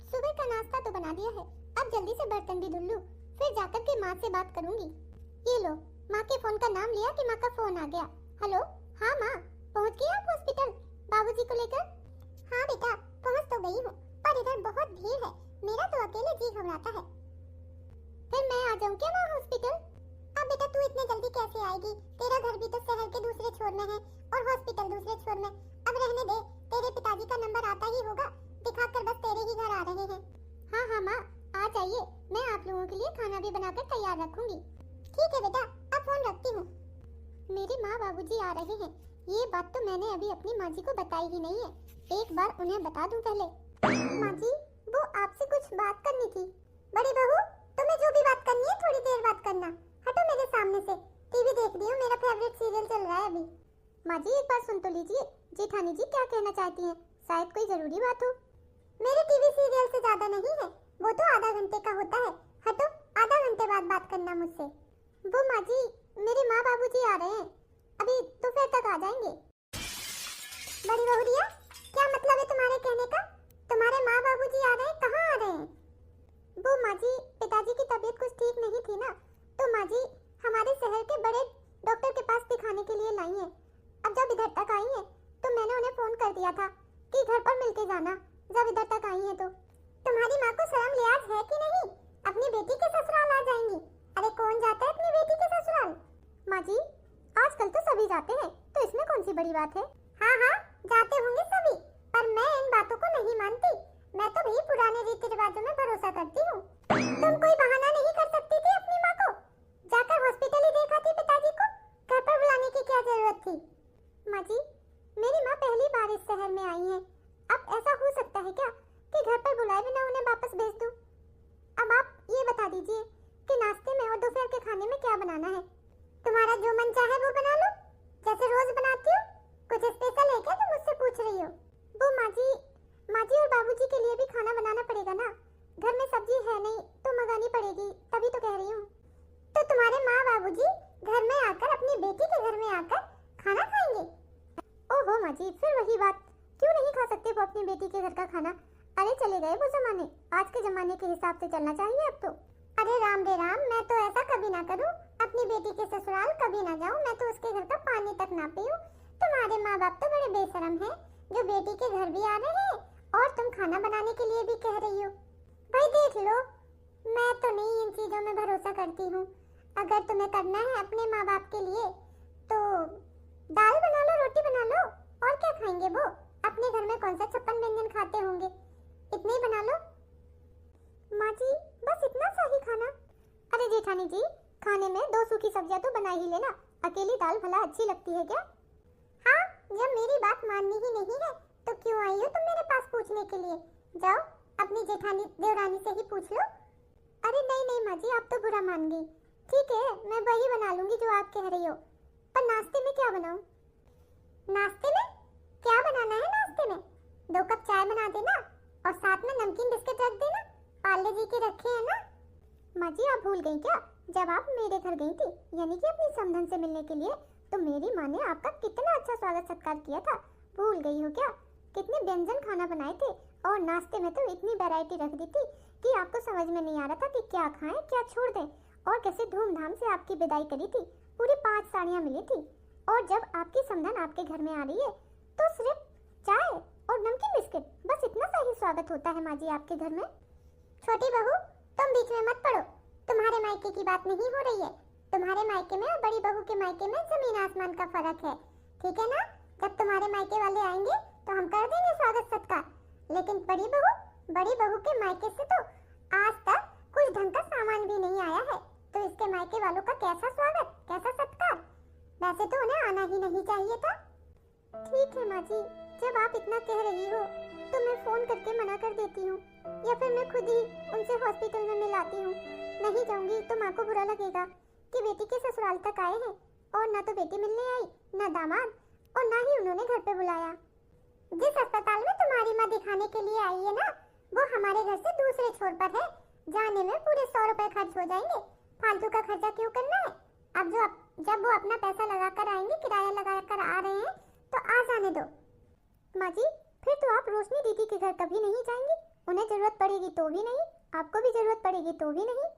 सुबह का नाश्ता तो बना दिया है, अब जल्दी से बर्तन भी धुल लूं, फिर जाकर के माँ से बात करूंगी। ये लो, माँ के फोन का नाम लिया कि माँ का फोन आ गया। हेलो, हाँ माँ, पहुँच गई आप हॉस्पिटल बाबूजी को लेकर? हाँ बेटा, पहुँच तो गई हूँ, पर इधर बहुत भीड़ है, मेरा तो अकेले जी घबराता है। फिर मैं आ जाऊँ क्या वहाँ हॉस्पिटल? अब बेटा तू इतने जल्दी कैसे आएगी? तेरा घर भी तो शहर के दूसरे छोर में है और हॉस्पिटल दूसरे छोर में। अब रहने दे, तेरे पिताजी का नंबर आता ही होगा, दिखाकर बस तेरे ही घर आ रहे हैं। हाँ माँ, आ जाइए, मैं आप लोगों के लिए खाना भी बनाकर तैयार रखूंगी। ठीक है बेटा, अब फोन रखती हूँ। मेरे माँ बाबूजी आ रहे हैं, ये बात तो मैंने अभी अपनी माँ जी को बताई ही नहीं है, एक बार उन्हें बता दूं पहले। माँ जी, वो आपसे कुछ बात करनी थी। बड़ी बहू, तुम्हें जो भी बात करनी है थोड़ी देर बात करना, हटो मेरे सामने से, टीवी देख रही हूँ, मेरा फेवरेट सीरियल चल रहा है अभी। माँ जी, एक बार सुन तो लीजिए, जेठानी जी क्या कहना चाहती हैं, शायद कोई जरूरी बात हो। मेरे टीवी सीरियल से ज्यादा नहीं है, वो तो आधा घंटे का होता है, हटो, आधा घंटे बाद बात करना मुझसे। वो माँ जी, मेरे माँ बाबूजी आ रहे हैं, अभी दोपहर तक आ जाएंगे। बड़ी बहू रिया, क्या मतलब है तुम्हारे कहने का? तुम्हारे माँ बाबूजी आ रहे हैं, कहाँ आ रहे हैं? वो माँ जी, पिताजी की तबीयत कुछ ठीक नहीं थी ना, तो माँ जी हमारे शहर के बड़े डॉक्टर के पास दिखाने के लिए लाई हैं। अब जब इधर तक आई हैं, तो मैंने उन्हें फोन कर दिया था कि घर पर मिलके जाना, जब इधर तक आई हैं तो। तुम्हारी माँ को शर्म लिहाज है कि नहीं? अपनी बेटी के ससुराल आ जाएंगी। अरे कौन जाता है अपनी बेटी के ससुराल? माँ जी, आजकल तो सभी जाते हैं, तो इसमें कौन सी बड़ी बात है? हाँ, जाते होंगे सभी, पर मैं इन बातों को नहीं मानती। मैं तो भी पुराने रीति रिवाजों में भरोसा करती हूँ। तुम कोई बहाना नहीं कर सकती थी अपनी माँ को? जाकर हॉस्पिटल ही देखा थी पिताजी को, घर पर बुलाने की क्या जरूरत थी? माँ जी, मेरी माँ पहली बार इस शहर में आई है, अब ऐसा हो सकता है क्या कि घर पर बुलाए बिना उन्हें वापस भेज दूं? अब आप ये बता दीजिए कि नाश्ते में और दोपहर के खाने में क्या बनाना है? तुम्हारा जो मन चाहे वो बना लो, जैसे रोज बनाती हो। कुछ स्पेशल है क्या तुम मुझसे पूछ रही हो? वो माँ जी और बाबूजी के लिए भी खाना बनाना पड़ेगा ना, घर में सब्जी है नहीं तो मंगानी पड़ेगी, तभी तो कह रही हूँ। तो तुम्हारे माँ बाबूजी घर में आकर, अपनी बेटी के घर में आकर खाना खाएंगे? ओहो माँ जी, फिर वही बात, क्यों नहीं खा सकते वो अपनी बेटी के घर का खाना? अरे चले गए वो जमाने, आज के जमाने के हिसाब से चलना चाहिए अब तो। अरे राम रे राम, मैं तो ऐसा कभी ना करूँ, अपनी बेटी के ससुराल कभी ना जाऊँ, मैं तो उसके घर का पानी तक ना पीऊँ। तुम्हारे माँ बाप तो बड़े बेशरम हैं, जो बेटी के घर भी आ रहे हैं और तुम खाना बनाने के लिए भी कह रही हो। भाई देख लो, मैं तो नहीं इन चीजों में भरोसा करती हूँ। अगर तुम्हें करना है अपने माँ बाप के लिए तो दाल बना लो, रोटी बना लो, और क्या खाएंगे वो? अपने घर में कौन सा 56 व्यंजन खाते होंगे, इतने ही बना लो। माँ जी, बस इतना सा ही खाना? अरे जेठानी जी, खाने में 2 सूखी सब्जियां तो बना ही लेना, अकेली दाल भला अच्छी लगती है क्या? हाँ, जब मेरी बात माननी ही नहीं है तो क्यों आई हो तुम मेरे पास पूछने के लिए? जाओ अपनी जेठानी देवरानी से ही पूछ लो। अरे नहीं माँ जी, आप तो बुरा मान गई। ठीक है, मैं वही बना लूंगी जो आप कह रही हो, पर नाश्ते में क्या बनाऊं? नाश्ते में क्या बनाना है? नाश्ते में 2 कप चाय बना देना और साथ में नमकीन बिस्किट रख देना, पार्ले जी के रखे हैं ना। माँ जी, आप भूल गई क्या, जब आप मेरे घर गई थी, यानी कि अपनी समधन से मिलने के लिए, तो मेरी माँ ने आपका कितना अच्छा स्वागत सत्कार किया था, भूल गई हो क्या? कितने व्यंजन खाना बनाए थे और नाश्ते में तो इतनी वैरायटी रख दी थी कि आपको समझ में नहीं आ रहा था कि क्या खाएं क्या छोड़ दें। और कैसे धूमधाम से आपकी विदाई करी थी, पूरी 5 साड़ियाँ मिली थी, और जब आपकी समधन आपके घर में आ रही है तो सिर्फ चाय और नमकीन बिस्किट, बस इतना सा ही स्वागत होता है माँ जी आपके घर में। छोटी बहू, तुम बीच में मत पड़ो, तुम्हारे मायके की बात नहीं हो रही है। तुम्हारे मायके में और बड़ी बहू के मायके में जमीन आसमान का फर्क है, ठीक है ना? जब तुम्हारे मायके वाले आएंगे तो हम कर देंगे स्वागत सत्कार, लेकिन बड़ी बहू के मायके से तो आज तक कुछ ढंग का सामान भी नहीं आया है, तो इसके मायके वालों का कैसा स्वागत, कैसा सत्कार? वैसे तो उन्हें आना ही नहीं चाहिए था। ठीक है माँ जी, जब आप इतना कह रही हो तो मैं फोन करके मना कर देती हूँ, या फिर मैं खुद ही उनसे हॉस्पिटल में मिलाती हूँ। नहीं जाऊंगी तो माँ को बुरा लगेगा कि बेटी के ससुराल तक आए हैं और ना तो बेटी मिलने आई, ना दामाद, और ना ही उन्होंने घर पे बुलाया। जिस अस्पताल में तुम्हारी माँ दिखाने के लिए आई है ना, वो हमारे घर से दूसरे छोर पर है, जाने में पूरे 100 रुपए खर्च हो जाएंगे, फालतू का खर्चा क्यों करना है? अब जब वो अपना पैसा लगा कर आएंगे, किराया लगा कर आ रहे हैं, तो आ जाने दो। माँ जी, फिर तो आप रोशनी दीदी के घर कभी नहीं जाएंगी, उन्हें जरूरत पड़ेगी तो भी नहीं, आपको भी जरूरत पड़ेगी तो भी नहीं।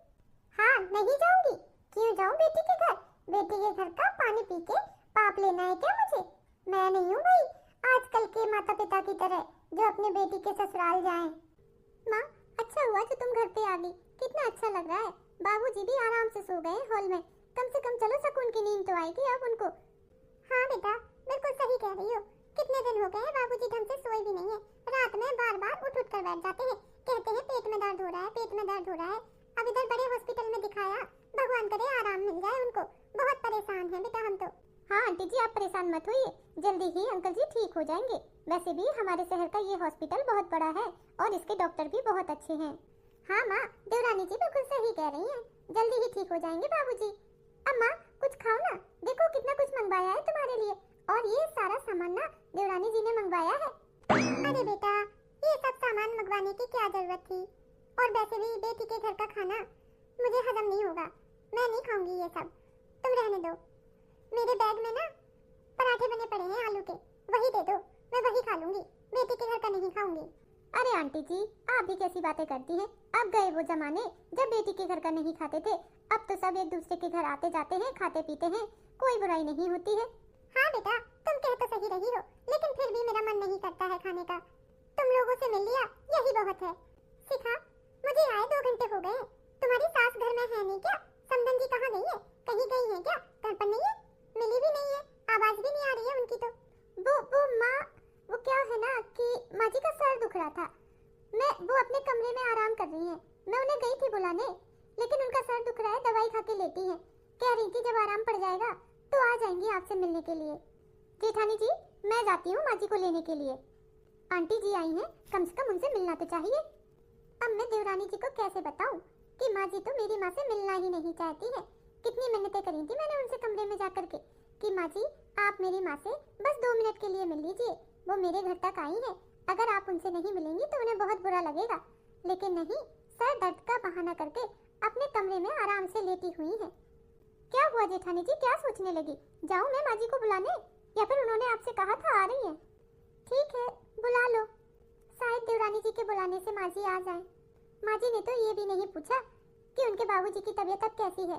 हाँ नहीं जाऊंगी, क्यों जाऊं बेटी के घर? बेटी के घर का पानी पी के पाप लेना है क्या मुझे? मैं नहीं हूँ भाई आजकल के माता पिता की तरह जो अपने बेटी के ससुराल जाएं। माँ अच्छा हुआ जो तुम घर पे आ गई, कितना अच्छा लग रहा है। बाबूजी भी आराम से सो गए हॉल में, कम से कम चलो सुकून की नींद तो आएगी अब उनको। हाँ बेटा बिल्कुल सही कह रही हो, कितने दिन हो गए हैं बाबूजी ढंग से सोए भी नहीं है। रात में बार बार उठ उठ कर बैठ जाते हैं, कहते हैं पेट में दर्द हो रहा है, पेट में दर्द हो रहा है। अब इधर बड़े हॉस्पिटल में दिखाया, भगवान करे आराम मिल जाए उनको, बहुत परेशान है बेटा हम तो। हाँ आंटी जी आप परेशान मत होइए, जल्दी ही अंकल जी ठीक हो जाएंगे। वैसे भी हमारे शहर का ये हॉस्पिटल बहुत बड़ा है और इसके डॉक्टर भी बहुत अच्छे हैं। हाँ माँ देवरानी जी बिल्कुल सही कह रही हैं, जल्दी ही ठीक हो जाएंगे बाबूजी। अम्मा कुछ खाओ ना, देखो कितना कुछ मंगवाया है तुम्हारे लिए, और ये सारा सामान ना देवरानी जी ने मंगवाया है। अरे बेटा ये सब सामान मंगवाने की क्या जरूरत थी, और वैसे भी बेटी के घर का खाना मुझे हजम नहीं होगा, मैं नहीं खाऊंगी ये सब, तुम रहने दो। मेरे बैग में ना पराठे बने पड़े हैं आलू के, वही दे दो, मैं वही खा लूंगी, बेटी के घर का नहीं खाऊंगी। अरे आंटी जी आप भी कैसी बातें करती हैं, अब गए वो जमाने जब बेटी के घर का नहीं खाते थे, अब तो सब एक दूसरे के घर आते जाते हैं, खाते पीते हैं, कोई बुराई नहीं होती है। हाँ बेटा तुम कह तो सही रही हो, लेकिन फिर भी मेरा मन नहीं करता है खाने का। तुम लोगों से मिल लिया यही बहुत है। शिखा मुझे आए 2 घंटे हो गए, तुम्हारी सास घर में है नहीं क्या? समधन जी कहाँ गई है, कहीं गई है क्या? घर पर नहीं है, मिली भी नहीं है, आवाज भी नहीं आ रही है उनकी तो। वो माँ वो क्या है ना कि माँ जी का सर दुख रहा था, वो अपने कमरे में आराम कर रही हैं, मैं उन्हें गई थी बुलाने, लेकिन उनका सर दुख रहा है, दवाई खा के लेटी हैं, कह रही थी जब आराम पड़ जाएगा तो आ जाएंगी आपसे मिलने के लिए। जेठानी जी मैं जाती हूँ माँ जी को लेने के लिए। आंटी जी आई हैं, कम से कम उनसे मिलना तो चाहिए। अब मैं देवरानी जी को कैसे बताऊं कि माँ जी तो मेरी माँ से मिलना ही नहीं चाहती है। कितनी मिन्नतें करी थी मैंने उनसे कमरे में जाकर के कि माँ जी आप मेरी माँ से बस 2 मिनट के लिए मिल लीजिए, वो मेरे घर तक आई है, अगर आप उनसे नहीं मिलेंगी तो उन्हें बहुत बुरा लगेगा। लेकिन नहीं, सर दर्द का बहाना करके अपने कमरे में आराम से लेटी हुई है। क्या हुआ जेठानी जी, क्या सोचने लगी? जाऊं मैं माँ जी को बुलाने, या फिर उन्होंने आपसे कहा था आ रही हैं? ठीक है बुला लो, शायद देवरानी जी के बुलाने से माँ जी आ जाएं। माँ जी ने तो ये भी नहीं पूछा कि उनके बाबूजी की तबीयत अब कैसी है।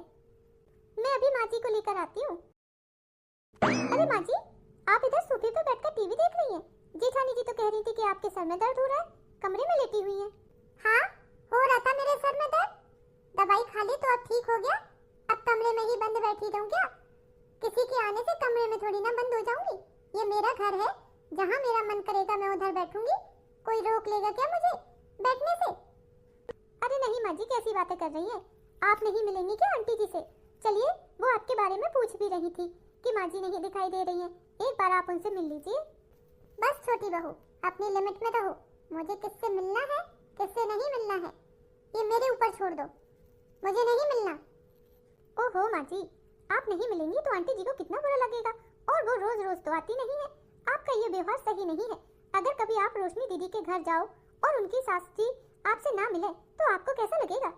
मैं अभी माँ जी को लेकर आती हूँ। अरे माँ जी आप इधर सोफे पे बैठकर टीवी देख रही हैं? जेठानी जी तो कह रही थी कि आपके सर में दर्द हो रहा है, कमरे में लेटी हुई हैं। हाँ हो रहा था मेरे सर में दर्द, दवाई खा ली तो अब ठीक हो गया, अब कमरे में ही बंद बैठी रहूं क्या? किसी के आने से कमरे में थोड़ी ना बंद हो जाऊंगी, ये मेरा घर है, जहाँ मेरा मन करेगा मैं उधर बैठूंगी, कोई रोक लेगा क्या मुझे बैठने से? अरे नहीं माँ जी कैसी बातें कर रही हैं, आप नहीं मिलेंगी क्या आंटी जी से? चलिए वो आपके बारे में पूछ भी रही थी कि माँ जी नहीं दिखाई दे रही हैं, एक बार आप उनसे मिल लीजिए। बस छोटी बहू अपनी लिमिट में रहो, मुझे किससे मिलना है किससे नहीं मिलना है ये मेरे ऊपर छोड़ दो, मुझे नहीं मिलना। ओहो माँ जी आप नहीं मिलेंगी तो आंटी जी को कितना बुरा लगेगा, और वो रोज रोज तो आती नहीं है, आपका ये व्यवहार सही नहीं है। अगर कभी आप रोशनी दीदी के घर जाओ और उनकी सास जी आपसे ना मिले तो आपको कैसा लगेगा?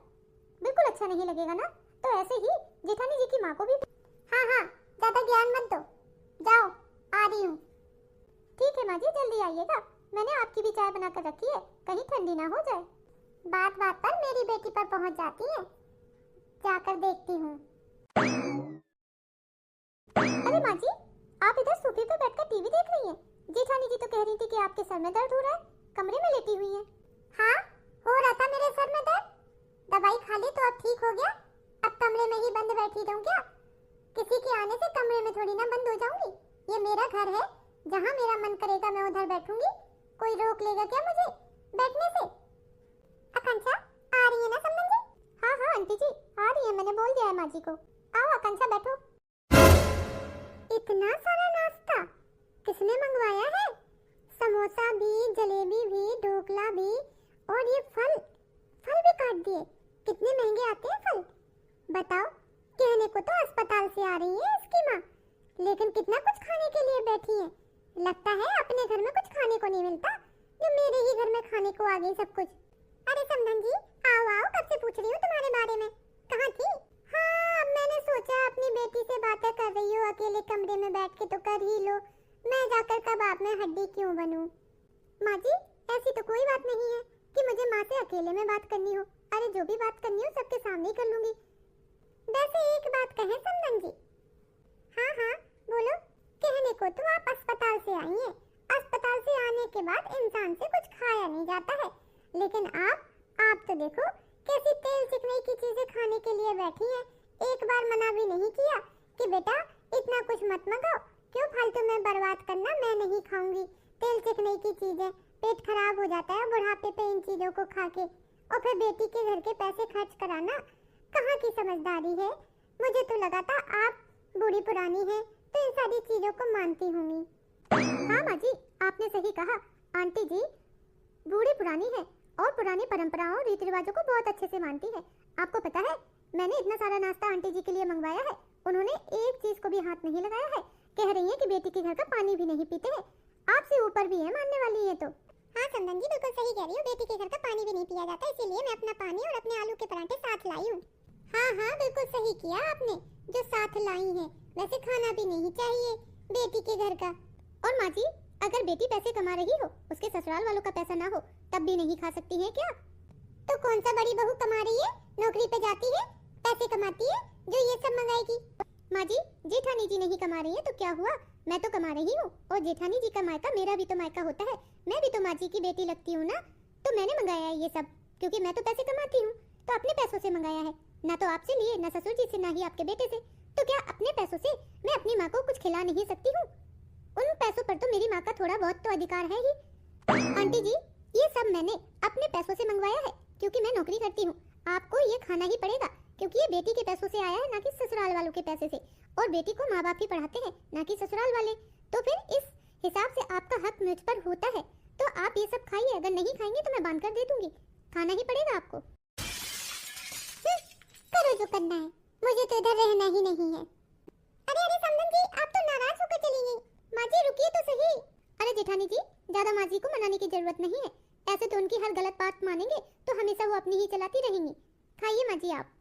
बिल्कुल अच्छा नहीं लगेगा ना, तो ऐसे ही जेठानी जी की माँ को भी। हाँ हाँ ज्यादा ज्ञान मत दो, जाओ आ रही हूँ। ठीक है माँ जी जल्दी आइएगा, मैंने आपकी भी चाय बनाकर रखी है, कहीं ठंडी ना हो जाए। बात बात पर मेरी बेटी पर पहुँच जाती है, जाकर देखती हूँ। अरे माँ जी आप इधर सोफे पे बैठकर टीवी देख रही हैं? जेठानी जी तो कह रही थी कि आपके सर में दर्द हो रहा है, कमरे में लेटी हुई हैं। हाँ हो रहा था मेरे सर में दर्द, दवाई खा ली तो अब ठीक हो गया, अब कमरे में ही बंद बैठी रहूं क्या? किसी के आने से कमरे में थोड़ी ना बंद हो जाऊंगी, ये मेरा घर है, जहाँ मेरा मन करेगा मैं उधर बैठूंगी, कोई रोक लेगा क्या मुझे बैठने से? आकांक्षा आ रही है ना समधन जी? हाँ हाँ आंटी जी आ रही है, मैंने बोल दिया है माँ जी को। आओ आकांक्षा बैठो। इतना सारा नाश्ता किसने मंगवाया है? समोसा भी, जलेबी भी, ढोकला भी, और ये फल भी काट दिए, कितने महंगे आते हैं फल। बताओ कहने को तो अस्पताल से आ रही है इसकी माँ, लेकिन कितना कुछ खाने के लिए बैठी है। लगता है अपने घर में कुछ खाने को नहीं मिलता, जो मेरे ही घर में खाने को आ गई सब कुछ। अरे समधन जी आओ आओ, कब से पूछ रही हूँ तुम्हारे बारे में, कहाँ थी? हाँ मैंने सोचा अपनी बेटी से बातें कर रही हो अकेले कमरे में बैठ के तो कर ही लो, मैं जाकर कबाब में हड्डी क्यों बनूं। माँ जी ऐसी तो कोई बात नहीं है, कि मुझे माँ से अकेले में बात करनी हो। अरे जो भी बात करनी हो सबके सामने ही कर लूंगी। वैसे एक बात कहें समदन जी। हाँ हाँ बोलो। कहने को तो आप अस्पताल से आई हैं। अस्पताल से आने के बाद इंसान से कुछ खाया नहीं जाता है, लेकिन आप तो देखो कैसी तेल चिकनाई की चीजें खाने के लिए बैठी हैं। एक बार मना भी नहीं किया कि बेटा इतना कुछ मत मंगाओ, क्यों फालतू में बर्बाद करना, मैं नहीं खाऊंगी तेल चिकनाई की चीजें, पेट खराब हो जाता है बुढ़ापे पे इन चीजों को खा के। और फिर बेटी के घर के पैसे खर्च कराना कहाँ की समझदारी है। मुझे तो लगा था आप बूढ़ी पुरानी है तो इन सारी चीजों को मानती होंगी। हाँ माँ जी, आपने सही कहा। आंटी जी बूढ़ी पुरानी है और पुरानी परंपराओं रीति रिवाजों को बहुत अच्छे से मानती है। आपको पता है मैंने इतना सारा नाश्ता आंटी जी के लिए मंगवाया है, उन्होंने एक चीज को भी हाथ नहीं लगाया है। कह रही है कि बेटी के घर का पानी भी नहीं पीते हैं। आपसे ऊपर भी है मानने वाली है तो। हाँ चंदन जी बिल्कुल सही कह रही हो, बेटी के घर का पानी भी नहीं पिया जाता, इसीलिए मैं अपना पानी और अपने आलू के पराठे साथ लाई हूँ। हाँ हाँ बिल्कुल सही किया आपने जो साथ लाई है। वैसे खाना भी नहीं चाहिए बेटी के घर का। और माँ जी अगर बेटी पैसे कमा रही हो, उसके ससुराल वालों का पैसा ना हो, तब भी नहीं खा सकती है क्या? तो कौन सा बड़ी बहू कमा रही है, नौकरी पे जाती है, पैसे कमाती है जो ये सब मंगाएगी? माँ जी जेठानी जी नहीं कमा रही है तो क्या हुआ, मैं तो कमा रही हूँ। और जेठानी जी का मायका मेरा भी तो मायका होता है, मैं भी तो माँ जी की बेटी लगती हूँ ना। तो मैंने मंगाया है ये सब क्योंकि मैं तो पैसे कमाती हूँ, तो अपने पैसों से मंगाया है, ना तो आपसे लिए, ना ससुर जी से, ना ही आपके बेटे से। तो क्या अपने पैसों से मैं अपनी माँ को कुछ खिला नहीं सकती हूँ? उन पैसों पर तो मेरी माँ का थोड़ा बहुत तो अधिकार है ही। आंटी जी ये सब मैंने अपने पैसों से मंगवाया है क्योंकि मैं नौकरी करती हूँ। आपको ये खाना ही पड़ेगा क्योंकि ये बेटी के पैसों से आया है, ना कि ससुराल वालों के पैसे से। और बेटी को माँ बाप ही पढ़ाते हैं, ना कि ससुराल वाले। तो फिर इस हिसाब से आपका हक मुझ पर होता है। तो आप ये सब खाइए, अगर नहीं खाएंगे तो मैं बांध कर दे दूंगी, खाना ही पड़ेगा आपको। करो जो करना है, मुझे तो इधर रहना ही नहीं है। अरे अरे समदन जी आप तो नाराज होकर चली गई। माँ जी रुकिए तो सही। अरे जेठानी जी ज्यादा माँ जी को मनाने की जरूरत नहीं है, ऐसे तो उनकी हर गलत बात मानेंगे तो हमेशा वो अपनी ही चलाती रहेंगी। खाइए माँ जी आप।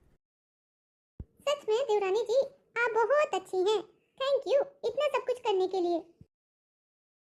सच में देवरानी जी आप बहुत अच्छी हैं, थैंक यू इतना सब कुछ करने के लिए।